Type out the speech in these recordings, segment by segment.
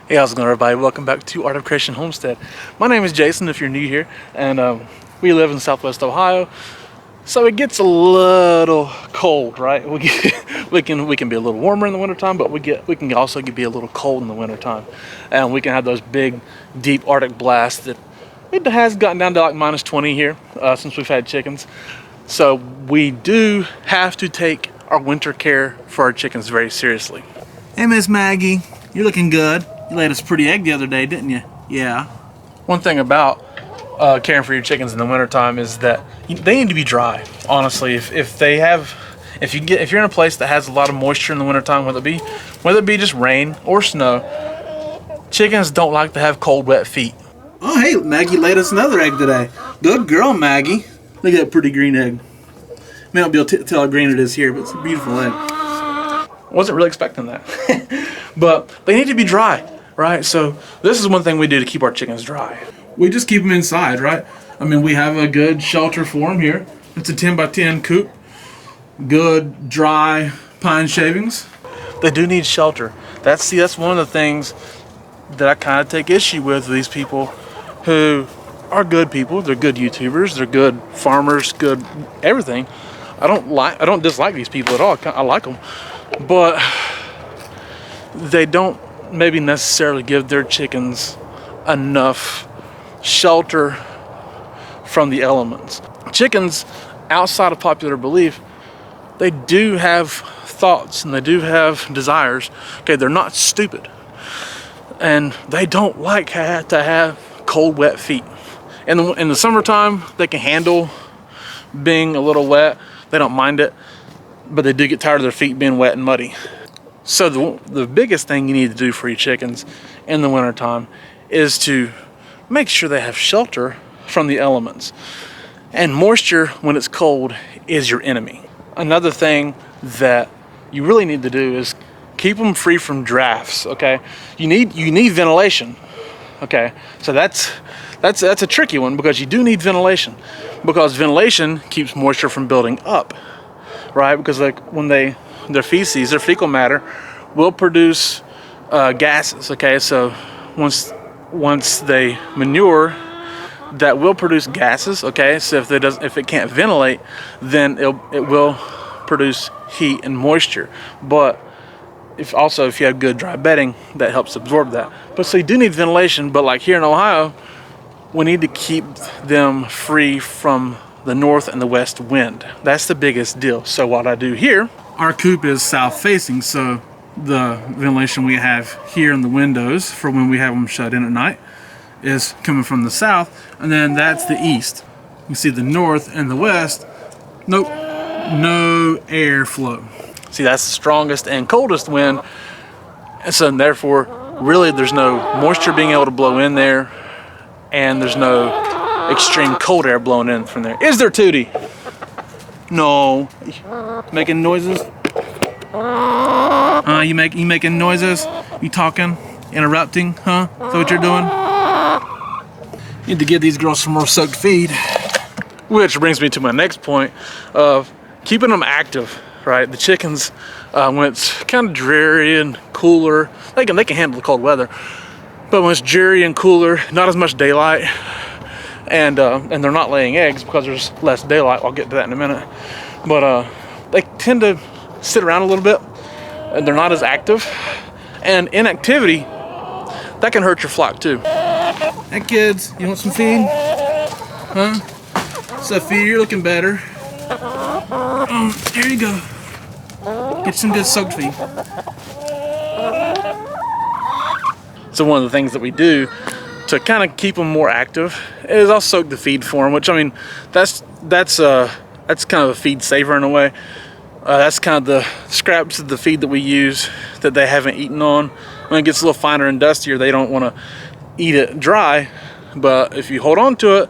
Hey, how's it going, everybody? Welcome back to Art of Creation Homestead. My name is Jason, if you're new here, and we live in Southwest Ohio, so it gets a little cold, right? We can be a little warmer in the wintertime, but we can also be a little cold in the wintertime, and we can have those big, deep Arctic blasts that it has gotten down to like -20 here since we've had chickens. So we do have to take our winter care for our chickens very seriously. Hey, Miss Maggie, you're looking good. You laid us a pretty egg the other day, didn't you? Yeah. One thing about caring for your chickens in the wintertime is that they need to be dry. Honestly, if you're in a place that has a lot of moisture in the wintertime, whether it be just rain or snow, chickens don't like to have cold, wet feet. Oh, hey, Maggie laid us another egg today. Good girl, Maggie. Look at that pretty green egg. May not be able to tell how green it is here, but it's a beautiful egg. Wasn't really expecting that. But they need to be dry, right? So this is one thing we do to keep our chickens dry. We just keep them inside, right? I mean, we have a good shelter for them here. It's a 10 by 10 coop. Good dry pine shavings. They do need shelter. That's one of the things that I kind of take issue with these people who are good people. They're good YouTubers. They're good farmers. Good everything. I don't dislike these people at all. I like them, but they don't maybe necessarily give their chickens enough shelter from the elements. Chickens, outside of popular belief, they do have thoughts and they do have desires. Okay, they're not stupid, and they don't like to have cold, wet feet. In the summertime, they can handle being a little wet. They don't mind it, but they do get tired of their feet being wet and muddy. So the biggest thing you need to do for your chickens in the wintertime is to make sure they have shelter from the elements. And moisture, when it's cold, is your enemy. Another thing that you really need to do is keep them free from drafts, okay? You need ventilation, okay? So that's a tricky one, because you do need ventilation, because ventilation keeps moisture from building up, right? Because like when their feces, their fecal matter, will produce gases. Okay, so once they manure, that will produce gases. Okay, so if it can't ventilate, then it will produce heat and moisture. But if you have good dry bedding, that helps absorb that. But so you do need ventilation. But like here in Ohio, we need to keep them free from the north and the west wind. That's the biggest deal. So what I do here, our coop is south facing, so the ventilation we have here in the windows for when we have them shut in at night is coming from the south, and then that's the east. You see the north and the west, nope, no airflow. See, that's the strongest and coldest wind, and so therefore really there's no moisture being able to blow in there, and there's no extreme cold air blowing in from there. Is there, Tootie? No. Making noises? You making noises? You talking? Interrupting? Huh? Is that what you're doing? Need to give these girls some more soaked feed. Which brings me to my next point of keeping them active, right? The chickens, when it's kind of dreary and cooler, they can handle the cold weather. But when it's dreary and cooler, not as much daylight, and they're not laying eggs because there's less daylight. I'll get to that in a minute. But they tend to sit around a little bit, and they're not as active. And inactivity, that can hurt your flock too. Hey kids, you want some feed? Huh? Sophia, you're looking better. Here you go. Get some good soaked feed. So one of the things that we do to kind of keep them more active is I'll soak the feed for them, which, I mean, that's kind of a feed saver in a way. That's kind of the scraps of the feed that we use that they haven't eaten on. When it gets a little finer and dustier, they don't want to eat it dry, but if you hold on to it,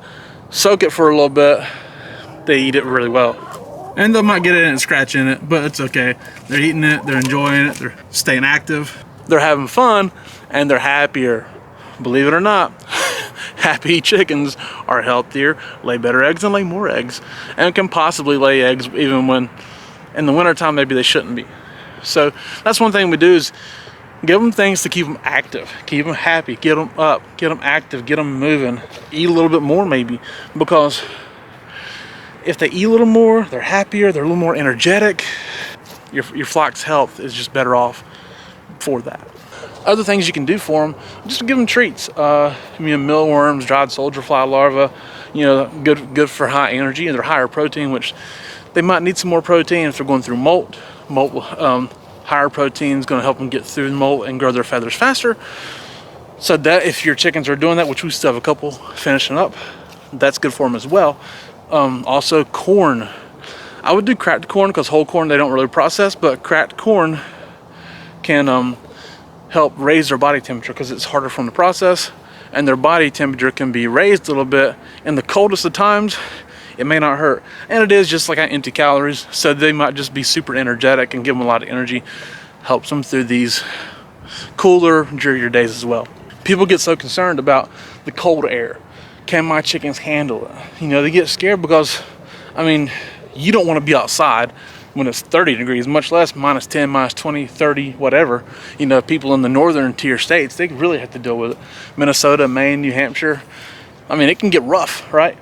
soak it for a little bit, they eat it really well. And they might get it and scratch in it, but it's okay. They're eating it, they're enjoying it, they're staying active, they're having fun, and they're happier. Believe it or not, happy chickens are healthier, lay better eggs, and lay more eggs, and can possibly lay eggs even when in the wintertime maybe they shouldn't be. So that's one thing we do is Give them things to keep them active, keep them happy, get them up, get them active, get them moving. Eat a little bit more maybe, because if they eat a little more, they're happier, they're a little more energetic. Your flock's health is just better off for that. Other things you can do for them, just give them treats. Mealworms, dried soldier fly larvae, good for high energy, and they're higher protein, which they might need some more protein if they're going through molt. Higher protein is going to help them get through the molt and grow their feathers faster. So that if your chickens are doing that, which we still have a couple finishing up, that's good for them as well. Also corn. I would do cracked corn because whole corn they don't really process, but cracked corn can help raise their body temperature because it's harder for them to process, and their body temperature can be raised a little bit in the coldest of times. It may not hurt, and it is just like empty calories, so they might just be super energetic and give them a lot of energy. Helps them through these cooler, drearier days as well. People get so concerned about the cold air. Can my chickens handle it? They get scared because, you don't want to be outside when it's 30 degrees, much less minus 10, minus 20, 30, whatever. People in the northern tier states, they really have to deal with it. Minnesota, Maine, New Hampshire, it can get rough, right?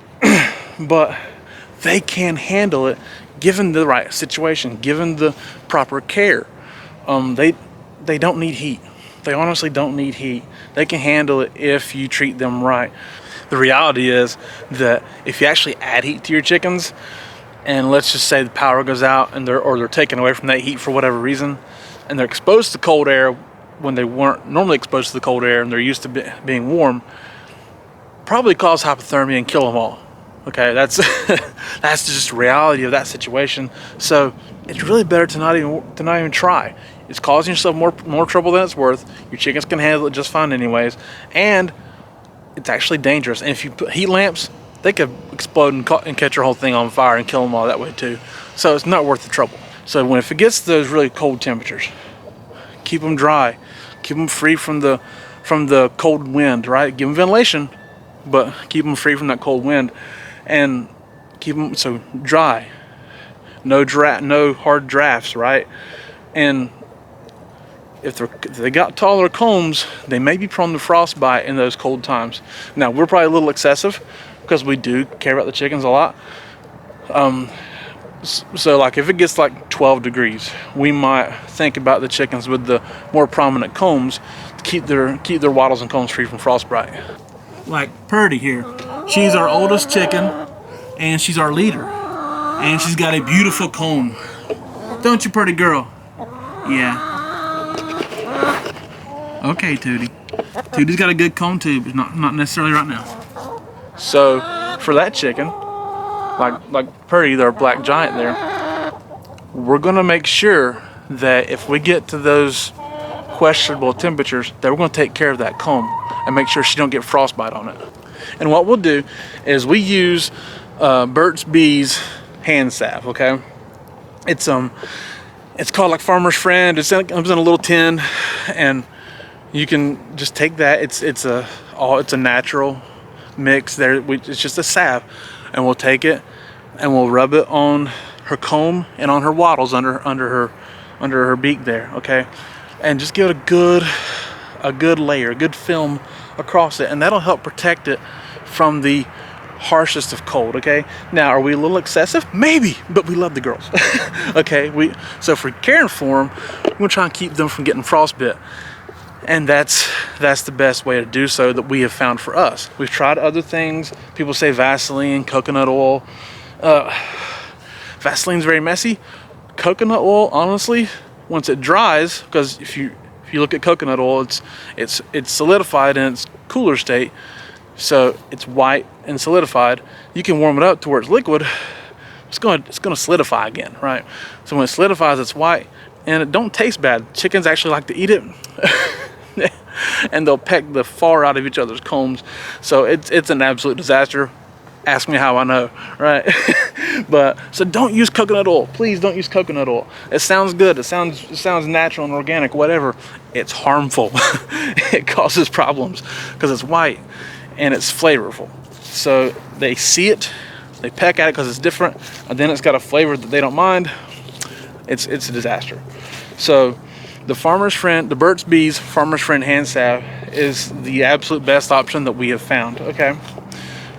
But they can handle it given the right situation, given the proper care. They don't need heat. They honestly don't need heat. They can handle it if you treat them right. The reality is that if you actually add heat to your chickens, and let's just say the power goes out and they're taken away from that heat for whatever reason, and they're exposed to cold air when they weren't normally exposed to the cold air and they're used to being warm, probably cause hypothermia and kill them all. Okay, that's that's just the reality of that situation. So it's really better to not even try. It's causing yourself more trouble than it's worth. Your chickens can handle it just fine anyways, and it's actually dangerous. And if you put heat lamps, they could explode and catch your whole thing on fire and kill them all that way too. So it's not worth the trouble. So if it gets to those really cold temperatures, keep them dry, keep them free from the cold wind. Right, give them ventilation, but keep them free from that cold wind. And keep them so dry, no hard drafts, right? And if they got taller combs, they may be prone to frostbite in those cold times. Now we're probably a little excessive because we do care about the chickens a lot. So like if it gets like 12 degrees, we might think about the chickens with the more prominent combs to keep their wattles and combs free from frostbite. Like Purdy here, she's our oldest chicken, and she's our leader, and she's got a beautiful comb. Don't you, Purdy girl? Yeah. Okay, Tootie. Tootie's got a good comb too, but not necessarily right now. So for that chicken, like Purdy, our black giant there, we're gonna make sure that if we get to those questionable temperatures, that we're gonna take care of that comb and make sure she don't get frostbite on it. And what we'll do is we use Burt's Bees hand salve. Okay, it's called like Farmer's Friend. It comes in a little tin, and you can just take that. It's a natural mix. It's just a salve, and we'll take it and we'll rub it on her comb and on her wattles under her beak there. Okay, and just give it a good layer, a good film across it, and that'll help protect it from the harshest of cold. Okay, now are we a little excessive? Maybe, but we love the girls. Okay, so if we're caring for them, we're gonna try and keep them from getting frostbite, and that's the best way to do so that we have found for us. We've tried other things. People say Vaseline, coconut oil. Vaseline's very messy. Coconut oil, honestly, once it dries, because if you look at coconut oil, it's solidified in its cooler state, so it's white and solidified. You can warm it up to where it's liquid. It's gonna solidify again, right? So when it solidifies, it's white, and it don't taste bad. Chickens actually like to eat it, and they'll peck the far out of each other's combs. So it's an absolute disaster. Ask me how I know, right? But so don't use coconut oil. Please don't use coconut oil. It sounds good. It sounds natural and organic, whatever. It's harmful. It causes problems because it's white and it's flavorful. So they see it, they peck at it because it's different, and then it's got a flavor that they don't mind. It's a disaster. So the Burt's Bees Farmer's Friend hand salve is the absolute best option that we have found, okay?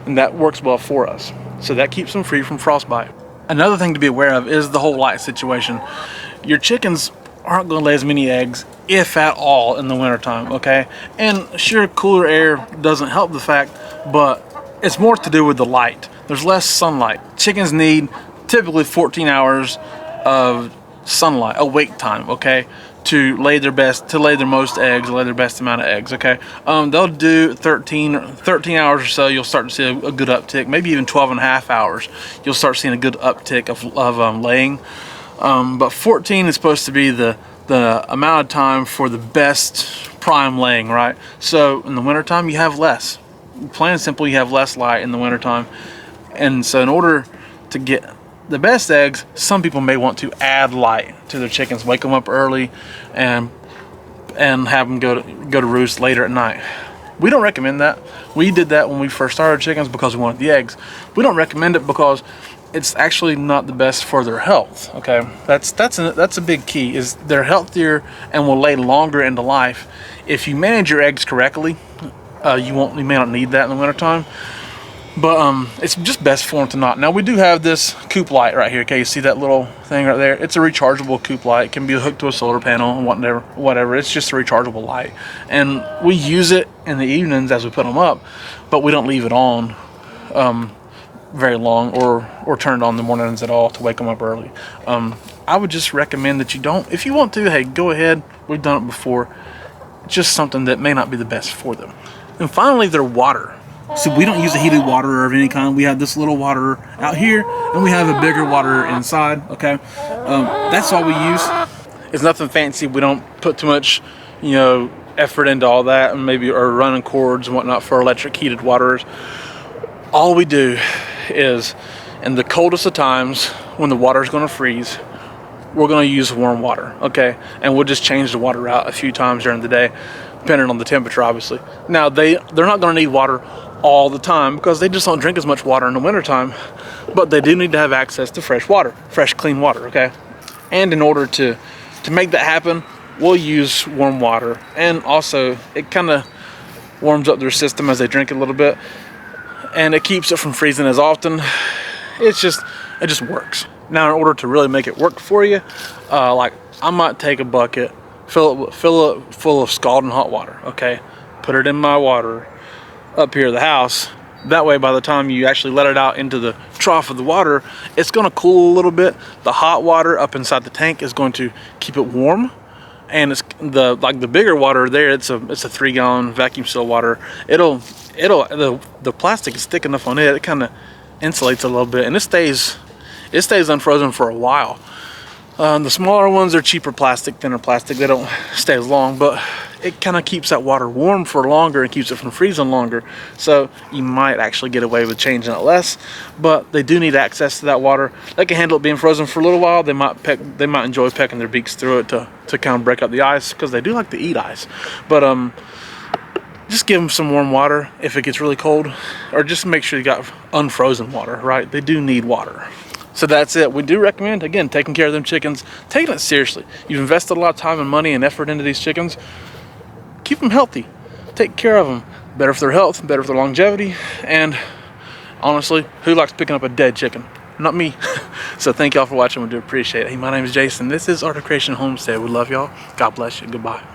And that works well for us. So that keeps them free from frostbite. Another thing to be aware of is the whole light situation. Your chickens aren't going to lay as many eggs, if at all, in the wintertime, okay? And sure, cooler air doesn't help the fact, but it's more to do with the light. There's less sunlight. Chickens need typically 14 hours of sunlight, awake time, okay, to lay their most eggs, lay their best amount of eggs, okay? They'll do 13 hours or so, you'll start to see a good uptick, maybe even 12 and a half hours. You'll start seeing a good uptick of laying. But 14 is supposed to be the amount of time for the best prime laying, right? So in the wintertime, you have less. Plain and simple, you have less light in the wintertime. And so in order to get the best eggs, some people may want to add light to their chickens, wake them up early and have them go to roost later at night. We don't recommend that. We did that when we first started chickens because we wanted the eggs. We don't recommend it because it's actually not the best for their health, okay? That's a big key, is they're healthier and will lay longer into life. If you manage your eggs correctly, you may not need that in the wintertime. But it's just best for them to not. Now we do have this coop light right here. Okay, you see that little thing right there? It's a rechargeable coop light. It can be hooked to a solar panel and whatever. It's just a rechargeable light, and we use it in the evenings as we put them up, but we don't leave it on very long or turn it on in the mornings at all to wake them up early. I would just recommend that you don't. If you want to, hey, go ahead. We've done it before. It's just something that may not be the best for them. And finally, their water. So we don't use a heated waterer of any kind. We have this little waterer out here, and we have a bigger waterer inside, okay? That's all we use. It's nothing fancy. We don't put too much, effort into all that, and maybe or running cords and whatnot for electric heated waterers. All we do is, in the coldest of times, when the water is going to freeze, we're going to use warm water, okay? And we'll just change the water out a few times during the day, depending on the temperature, obviously. Now, they're not going to need water all the time because they just don't drink as much water in the wintertime, but they do need to have access to fresh water, fresh, clean water, okay? And in order to make that happen, we'll use warm water. And also, it kind of warms up their system as they drink it a little bit, and it keeps it from freezing as often. It just works. Now, in order to really make it work for you, like I might take a bucket, fill it full of scalding hot water, okay? Put it in my water up here at the house. That way, by the time you actually let it out into the trough of the water, it's going to cool a little bit. The hot water up inside the tank is going to keep it warm, and it's the bigger water there. It's a 3-gallon vacuum seal water. The plastic is thick enough on it. It kind of insulates a little bit, and it stays unfrozen for a while. The smaller ones are cheaper plastic, thinner plastic. They don't stay as long, but it kind of keeps that water warm for longer and keeps it from freezing longer. So you might actually get away with changing it less, but they do need access to that water. They can handle it being frozen for a little while. They might enjoy pecking their beaks through it to kind of break up the ice, because they do like to eat ice. But just give them some warm water if it gets really cold, or just make sure you got unfrozen water, right? They do need water. So that's it. We do recommend, again, taking care of them chickens, taking it seriously. You've invested a lot of time and money and effort into these chickens. Keep them healthy. Take care of them. Better for their health, better for their longevity. And honestly, who likes picking up a dead chicken? Not me. So thank y'all for watching. We do appreciate it. Hey, my name is Jason. This is Art of Creation Homestead. We love y'all. God bless you. Goodbye.